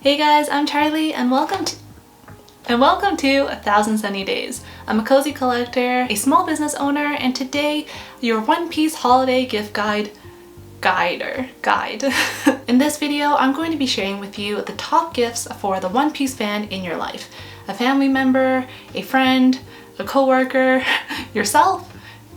Hey guys, I'm Charlie and welcome to 1000 Sunny Days. I'm a cozy collector, a small business owner, and today your One Piece holiday gift guide. In this video, I'm going to be sharing with you the top gifts for the One Piece fan in your life. A family member, a friend, a coworker, yourself,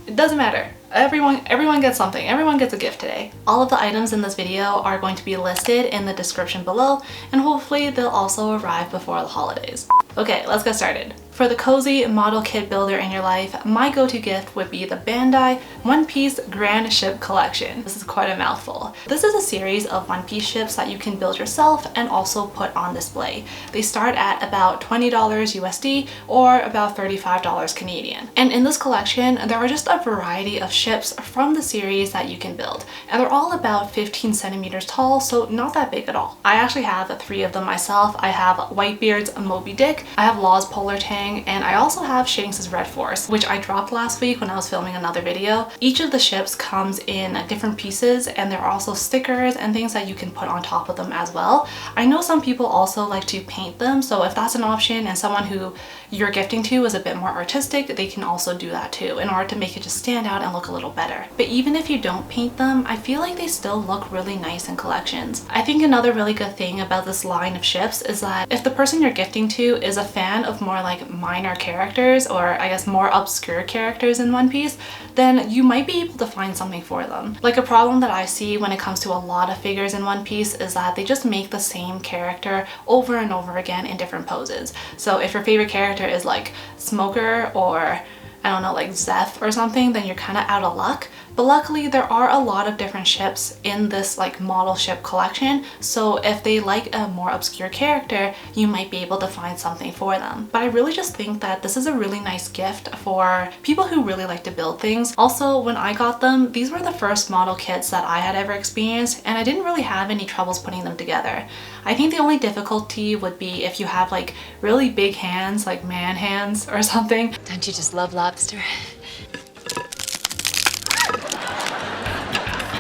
it doesn't matter. Everyone gets something. Everyone gets a gift today. All of the items in this video are going to be listed in the description below, and hopefully they'll also arrive before the holidays. Okay, let's get started. For the cozy model kit builder in your life, my go-to gift would be the Bandai One Piece Grand Ship Collection. This is quite a mouthful. This is a series of One Piece ships that you can build yourself and also put on display. They start at about $20 USD or about $35 Canadian. And in this collection, there are just a variety of ships from the series that you can build. And they're all about 15 centimeters tall, so not that big at all. I actually have 3 of them myself. I have Whitebeard's Moby Dick, I have Law's Polar Tang, and I also have Shanks' Red Force, which I dropped last week when I was filming another video. Each of the ships comes in different pieces, and there are also stickers and things that you can put on top of them as well. I know some people also like to paint them, so if that's an option and someone who you're gifting to is a bit more artistic, they can also do that too in order to make it just stand out and look a little better. But even if you don't paint them, I feel like they still look really nice in collections. I think another really good thing about this line of ships is that if the person you're gifting to is a fan of more like minor characters, or I guess more obscure characters in One Piece, then you might be able to find something for them. Like a problem that I see when it comes to a lot of figures in One Piece is that they just make the same character over and over again in different poses. So if your favorite character is like Smoker or I don't know, like Zeph or something, then you're kind of out of luck. But luckily there are a lot of different ships in this like model ship collection, so if they like a more obscure character, you might be able to find something for them. But I really just think that this is a really nice gift for people who really like to build things. Also, when I got them, these were the first model kits that I had ever experienced, and I didn't really have any troubles putting them together. I think the only difficulty would be if you have like really big hands, like man hands or something. Don't you just love lobster?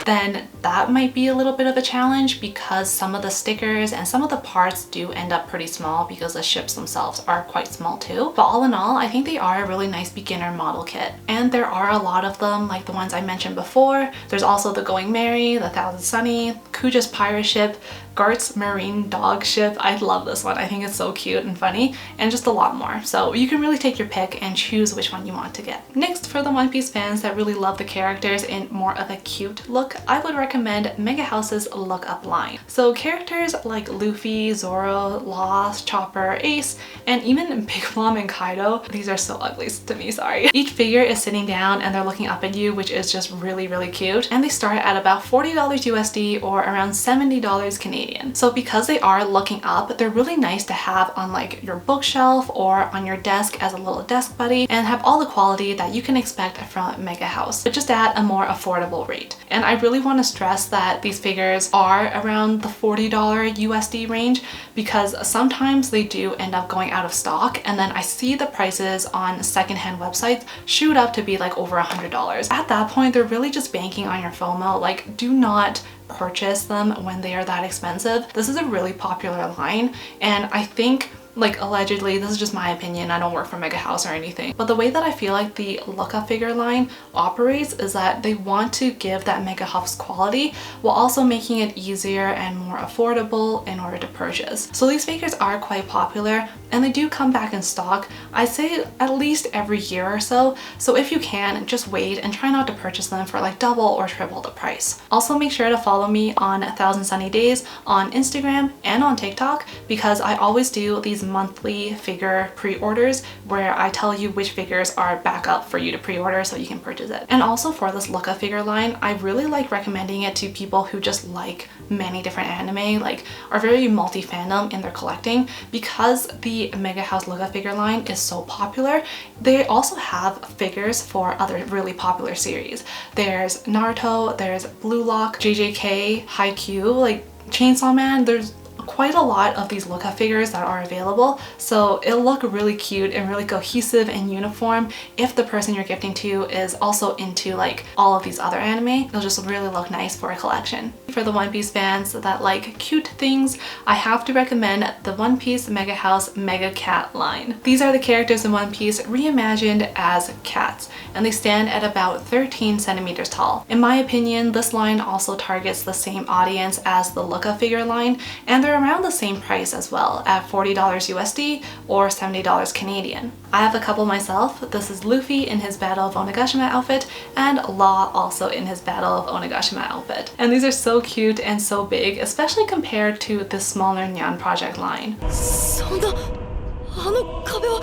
Then that might be a little bit of a challenge because some of the stickers and some of the parts do end up pretty small because the ships themselves are quite small too. But all in all, I think they are a really nice beginner model kit. And there are a lot of them, like the ones I mentioned before. There's also the Going Merry, the Thousand Sunny, Kuja's pirate ship, Gart's marine dog ship. I love this one. I think it's so cute and funny, and just a lot more. So you can really take your pick and choose which one you want to get. Next, for the One Piece fans that really love the characters in more of a cute look, I would recommend Mega House's Look Up line. So characters like Luffy, Zoro, Law, Chopper, Ace, and even Big Mom and Kaido, these are so ugly to me, sorry. Each figure is sitting down and they're looking up at you, which is just really, really cute. And they start at about $40 USD or around $70 Canadian. So because they are looking up, they're really nice to have on like your bookshelf or on your desk as a little desk buddy, and have all the quality that you can expect from Mega House, but just at a more affordable rate. And I really want to stress that these figures are around the $40 USD range because sometimes they do end up going out of stock, and then I see the prices on secondhand websites shoot up to be like over $100. At that point, they're really just banking on your FOMO. Like, do not purchase them when they are that expensive. This is a really popular line, and I think, like, allegedly, this is just my opinion, I don't work for Mega House or anything, but the way that I feel like the Look Up figure line operates is that they want to give that Mega House quality while also making it easier and more affordable in order to purchase. So these figures are quite popular, and they do come back in stock, I'd say at least every year or so. So if you can, just wait and try not to purchase them for like double or triple the price. Also, make sure to follow me on 1000 Sunny Days on Instagram and on TikTok, because I always do these monthly figure pre-orders where I tell you which figures are back up for you to pre-order so you can purchase it. And also for this Look Up figure line, I really like recommending it to people who just like many different anime, like are very multi-fandom in their collecting, because the Mega House Look Up figure line is so popular. They also have figures for other really popular series. There's Naruto, there's Blue Lock, JJK, Haikyuu, like Chainsaw Man. There's quite a lot of these Luca figures that are available, so it'll look really cute and really cohesive and uniform if the person you're gifting to is also into like all of these other anime. It'll just really look nice for a collection. For the One Piece fans that like cute things, I have to recommend the One Piece Mega House Mega Cat line. These are the characters in One Piece reimagined as cats, and they stand at about 13 centimeters tall. In my opinion, this line also targets the same audience as the Luca figure line, and they're around the same price as well, at $40 USD or $70 Canadian. I have a couple myself. This is Luffy in his Battle of Onigashima outfit, and Law also in his Battle of Onigashima outfit. And these are so cute and so big, especially compared to the smaller Nyan Project line. そんなあの壁は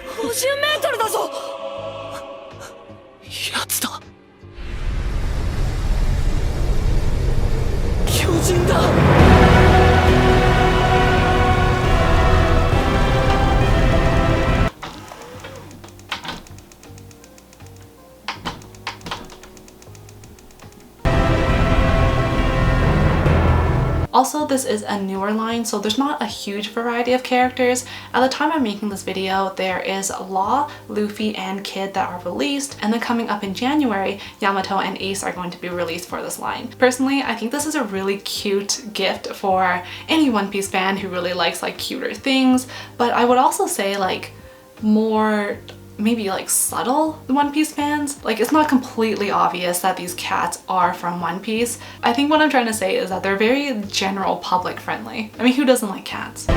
50メートルだぞ。やつだ。巨人だ。Also, this is a newer line, so there's not a huge variety of characters. At the time I'm making this video, there is Law, Luffy, and Kid that are released, and then coming up in January, Yamato and Ace are going to be released for this line. Personally, I think this is a really cute gift for any One Piece fan who really likes like cuter things, but I would also say like more maybe like subtle One Piece fans. Like, it's not completely obvious that these cats are from One Piece. I think what I'm trying to say is that they're very general public friendly. I mean, who doesn't like cats?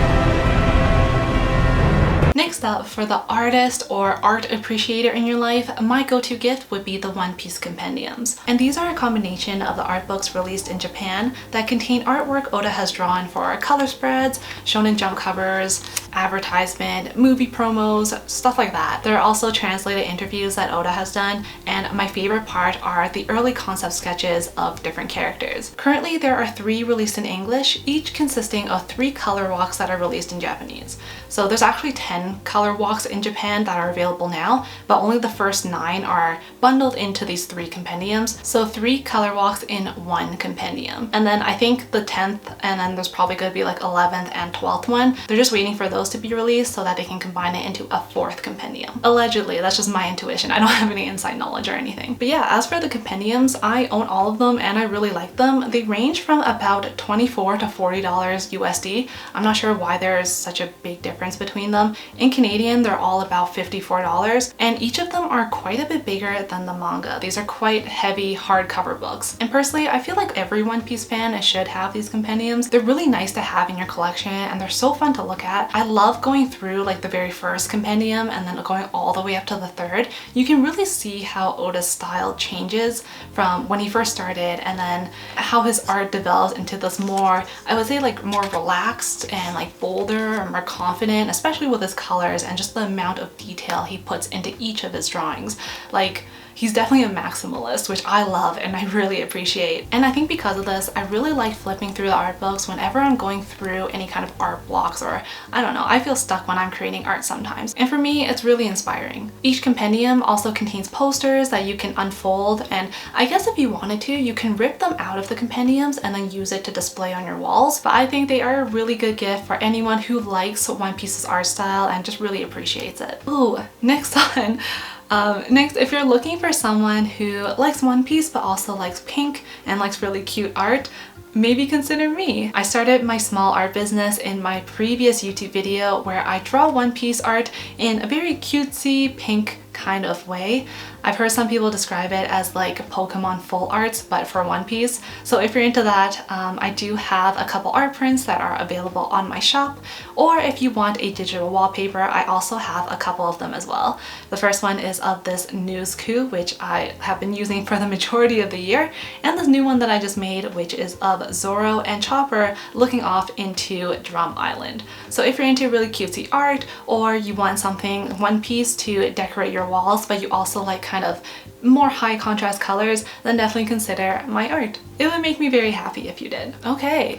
Next up, for the artist or art appreciator in your life, my go-to gift would be the One Piece Compendiums. And these are a combination of the art books released in Japan that contain artwork Oda has drawn for color spreads, Shonen Jump covers, advertisement, movie promos, stuff like that. There are also translated interviews that Oda has done, and my favorite part are the early concept sketches of different characters. Currently, there are 3 released in English, each consisting of 3 color walks that are released in Japanese. So there's actually 10 color walks in Japan that are available now, but only the first 9 are bundled into these 3 compendiums. So 3 color walks in 1 compendium. And then I think the 10th, and then there's probably going to be like 11th and 12th one. They're just waiting for those to be released so that they can combine it into a 4th compendium. Allegedly, that's just my intuition. I don't have any inside knowledge or anything. But yeah, as for the compendiums, I own all of them and I really like them. They range from about $24 to $40 USD. I'm not sure why there's such a big difference between them. In Canadian, they're all about $54, and each of them are quite a bit bigger than the manga. These are quite heavy hardcover books. And personally, I feel like every One Piece fan should have these compendiums. They're really nice to have in your collection and they're so fun to look at. I love going through like the very first compendium and then going all the way up to the 3rd. You can really see how Oda's style changes from when he first started, and then how his art develops into this more, I would say like more relaxed and like bolder or more confident, especially with his colors and just the amount of detail he puts into each of his drawings. Like, he's definitely a maximalist, which I love and I really appreciate. And I think because of this, I really like flipping through the art books whenever I'm going through any kind of art blocks, or I don't know, I feel stuck when I'm creating art sometimes. And for me, it's really inspiring. Each compendium also contains posters that you can unfold, and I guess if you wanted to, you can rip them out of the compendiums and then use it to display on your walls. But I think they are a really good gift for anyone who likes One Piece's art style and just really appreciates it. Ooh, next on. Next, if you're looking for someone who likes One Piece but also likes pink and likes really cute art, maybe consider me. I started my small art business in my previous YouTube video where I draw One Piece art in a very cutesy pink kind of way. I've heard some people describe it as like Pokemon full arts, but for One Piece. So if you're into that, I do have a couple art prints that are available on my shop, or if you want a digital wallpaper, I also have a couple of them as well. The first one is of this News Coup, which I have been using for the majority of the year, and this new one that I just made, which is of Zoro and Chopper looking off into Drum Island. So if you're into really cutesy art, or you want something One Piece to decorate your walls, but you also like kind of more high contrast colors, then definitely consider my art. It would make me very happy if you did. Okay,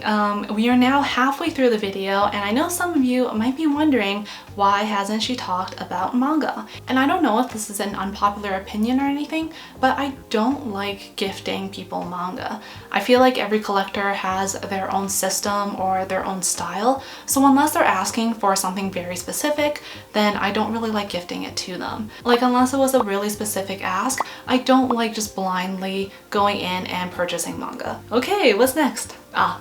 we are now halfway through the video, and I know some of you might be wondering, why hasn't she talked about manga? And I don't know if this is an unpopular opinion or anything, but I don't like gifting people manga. I feel like every collector has their own system or their own style, so unless they're asking for something very specific, then I don't really like gifting it to them. Like, unless it was a really specific ask, I don't like just blindly going in and purchasing manga. Okay, what's next?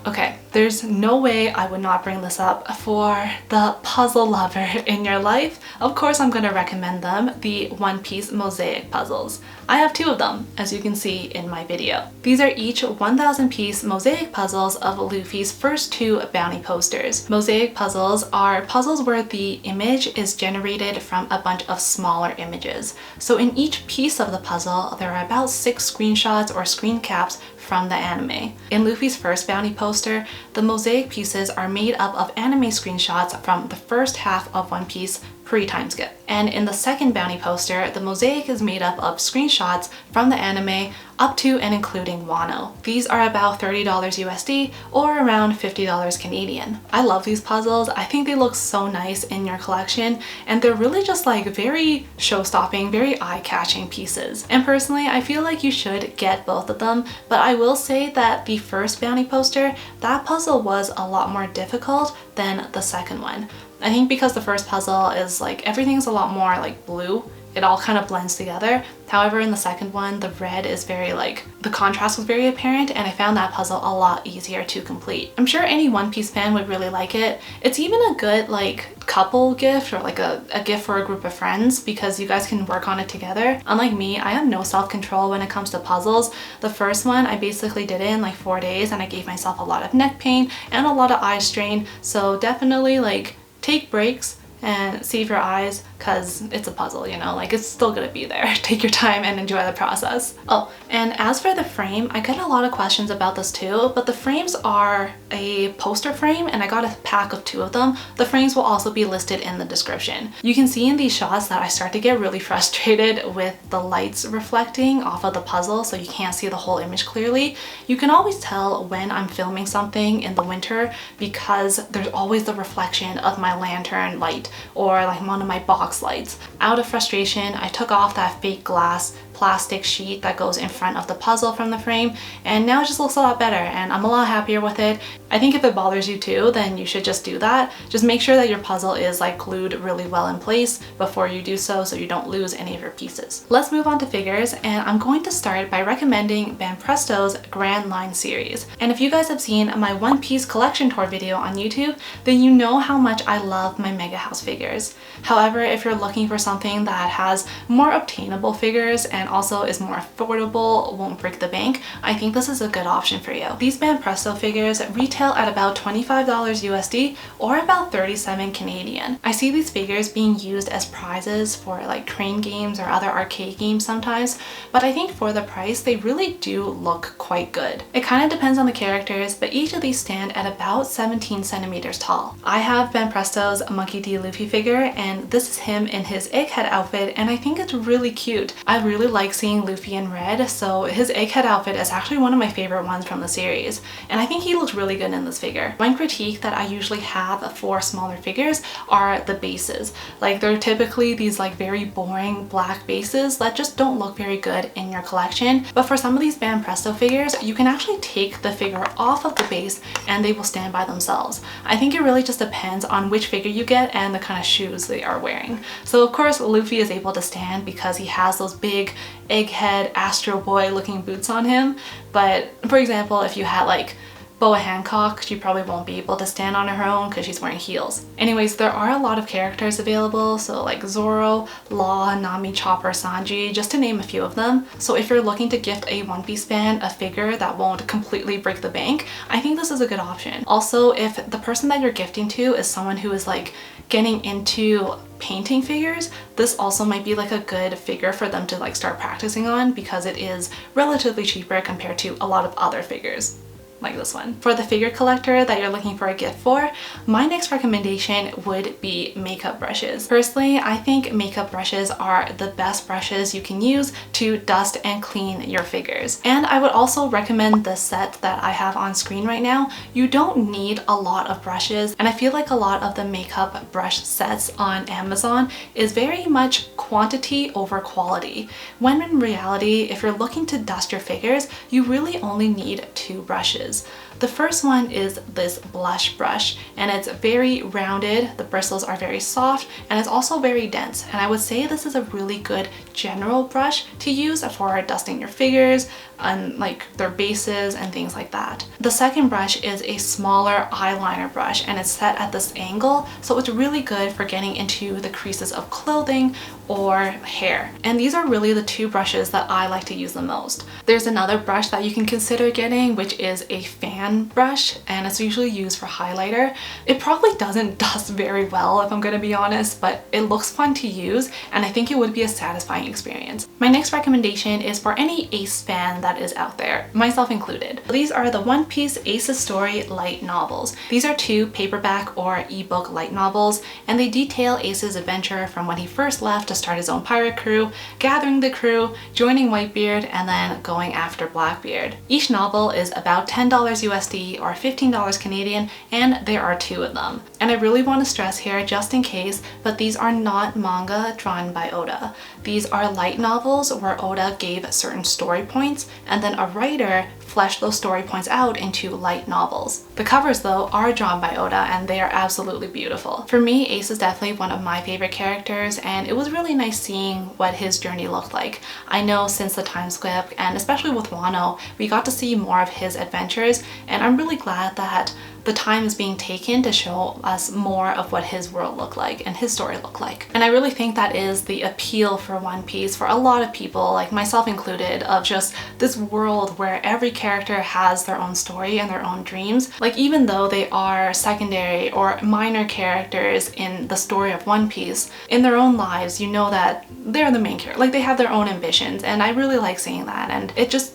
Okay. There's no way I would not bring this up for the puzzle lover in your life. Of course, I'm gonna recommend them, the One Piece mosaic puzzles. I have 2 of them, as you can see in my video. These are each 1,000 piece mosaic puzzles of Luffy's first 2 bounty posters. Mosaic puzzles are puzzles where the image is generated from a bunch of smaller images. So in each piece of the puzzle, there are about 6 screenshots or screen caps from the anime. In Luffy's first bounty poster, the mosaic pieces are made up of anime screenshots from the first half of One Piece pre-time skip. And in the second bounty poster, the mosaic is made up of screenshots from the anime up to and including Wano. These are about $30 USD or around $50 Canadian. I love these puzzles. I think they look so nice in your collection, and they're really just like very show-stopping, very eye-catching pieces. And personally, I feel like you should get both of them, but I will say that the first bounty poster, that puzzle was a lot more difficult than the second one. I think because the first puzzle is like, everything's a lot more like blue. It all kind of blends together. However, in the second one, the red is very like, the contrast was very apparent, and I found that puzzle a lot easier to complete. I'm sure any One Piece fan would really like it. It's even a good like couple gift, or like a gift for a group of friends, because you guys can work on it together. Unlike me, I have no self-control when it comes to puzzles. The first one, I basically did it in like 4 days, and I gave myself a lot of neck pain and a lot of eye strain. So definitely like take breaks and save your eyes, because it's a puzzle, you know, like it's still gonna be there. Take your time and enjoy the process. Oh, and as for the frame, I get a lot of questions about this too, but the frames are a poster frame, and I got a pack of 2 of them. The frames will also be listed in the description. You can see in these shots that I start to get really frustrated with the lights reflecting off of the puzzle, so you can't see the whole image clearly. You can always tell when I'm filming something in the winter because there's always the reflection of my lantern light or like one of my box lights. Out of frustration, I took off that fake glass plastic sheet that goes in front of the puzzle from the frame, and now it just looks a lot better, and I'm a lot happier with it. I think if it bothers you too, then you should just do that. Just make sure that your puzzle is like glued really well in place before you do so you don't lose any of your pieces. Let's move on to figures, and I'm going to start by recommending Banpresto's Grand Line series. And if you guys have seen my One Piece collection tour video on YouTube, then you know how much I love my Mega House figures. However, if you're looking for something that has more obtainable figures and also is more affordable, won't break the bank, I think this is a good option for you. These Banpresto figures retail at about $25 USD or about 37 Canadian. I see these figures being used as prizes for like crane games or other arcade games sometimes, but I think for the price, they really do look quite good. It kind of depends on the characters, but each of these stand at about 17 centimeters tall. I have Banpresto's Monkey D. Luffy figure, and this is him in his egghead outfit, and I think it's really cute. I really like seeing Luffy in red, so his egghead outfit is actually one of my favorite ones from the series, and I think he looks really good in this figure. One critique that I usually have for smaller figures are the bases. Like, they're typically these like very boring black bases that just don't look very good in your collection, but for some of these Banpresto figures, you can actually take the figure off of the base and they will stand by themselves. I think it really just depends on which figure you get and the kind of shoes they are wearing. So of course Luffy is able to stand because he has those big egghead Astro Boy looking boots on him, but for example, if you had like Boa Hancock, she probably won't be able to stand on her own because she's wearing heels. Anyways, there are a lot of characters available, so like Zoro, Law, Nami, Chopper, Sanji, just to name a few of them. So if you're looking to gift a One Piece fan a figure that won't completely break the bank, I think this is a good option. Also, if the person that you're gifting to is someone who is like getting into painting figures, this also might be like a good figure for them to like start practicing on because it is relatively cheaper compared to a lot of other figures. like this one. For the figure collector that you're looking for a gift for, my next recommendation would be makeup brushes. Personally, I think makeup brushes are the best brushes you can use to dust and clean your figures. And I would also recommend the set that I have on screen right now. You don't need a lot of brushes, and I feel like a lot of the makeup brush sets on Amazon is very much quantity over quality, when in reality, if you're looking to dust your figures, you really only need 2 brushes. The first one is this blush brush, and it's very rounded, the bristles are very soft, and it's also very dense. And I would say this is a really good general brush to use for dusting your figures and like their bases and things like that. The second brush is a smaller eyeliner brush, and it's set at this angle, so it's really good for getting into the creases of clothing or hair. And these are really the 2 brushes that I like to use the most. There's another brush that you can consider getting, which is a fan brush, and it's usually used for highlighter. It probably doesn't dust very well, if I'm gonna be honest, but it looks fun to use, and I think it would be a satisfying experience. My next recommendation is for any Ace fan that is out there, myself included. These are the One Piece Ace's Story light novels. These are 2 paperback or ebook light novels, and they detail Ace's adventure from when he first left to start his own pirate crew, gathering the crew, joining Whitebeard, and then going after Blackbeard. Each novel is about $10 USD or $15 Canadian, and there are 2 of them. And I really want to stress here, just in case, but these are not manga drawn by Oda. These are light novels where Oda gave certain story points, and then a writer fleshed those story points out into light novels. The covers though are drawn by Oda, and they are absolutely beautiful. For me, Ace is definitely one of my favorite characters, and it was really nice seeing what his journey looked like. I know since the time skip, and especially with Wano, we got to see more of his adventures, and I'm really glad that the time is being taken to show us more of what his world looked like and his story looked like. And I really think that is the appeal for One Piece for a lot of people, like myself included, of just this world where every character has their own story and their own dreams. Like, even though they are secondary or minor characters in the story of One Piece, in their own lives, you know that they're the main character. Like, they have their own ambitions, and I really like seeing that, and it just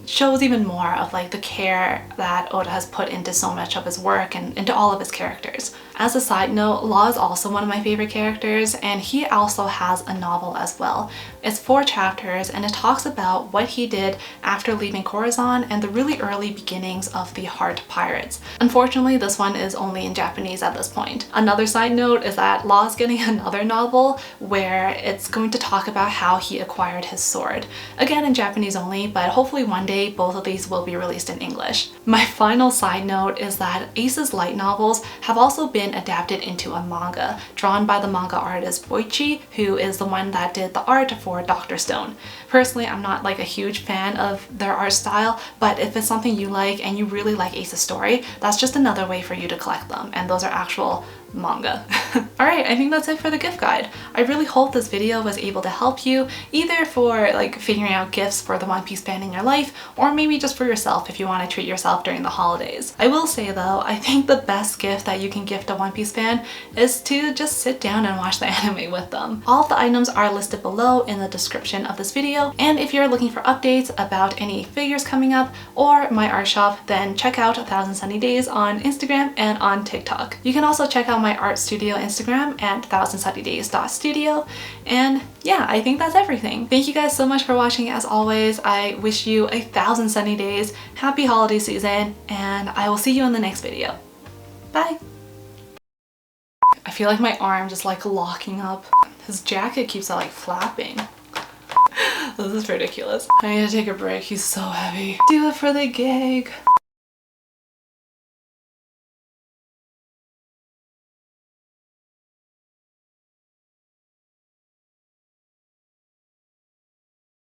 shows even more of like the care that Oda has put into so much of his work and into all of his characters. As a side note, Law is also one of my favorite characters, and he also has a novel as well. It's 4 chapters, and it talks about what he did after leaving Corazon and the really early beginnings of the Heart Pirates. Unfortunately, this one is only in Japanese at this point. Another side note is that Law is getting another novel where it's going to talk about how he acquired his sword. Again, in Japanese only, but hopefully one day both of these will be released in English. My final side note is that Ace's light novels have also been adapted into a manga drawn by the manga artist Boichi, who is the one that did the art for Dr. Stone. Personally, I'm not like a huge fan of their art style, but if it's something you like and you really like Ace's story, that's just another way for you to collect them, and those are actual manga. Alright, I think that's it for the gift guide. I really hope this video was able to help you, either for like figuring out gifts for the One Piece fan in your life, or maybe just for yourself if you want to treat yourself during the holidays. I will say though, I think the best gift that you can gift a One Piece fan is to just sit down and watch the anime with them. All of the items are listed below in the description of this video, and if you're looking for updates about any figures coming up or my art shop, then check out 1000 Sunny Days on Instagram and on TikTok. You can also check out my art studio Instagram at 1000sunnydays.studio, and yeah, I think that's everything. Thank you guys so much for watching. As always, I wish you 1000 sunny days, happy holiday season, and I will see you in the next video. Bye! I feel like my arm just like locking up. His jacket keeps like flapping. This is ridiculous. I need to take a break. He's so heavy. Do it for the gig.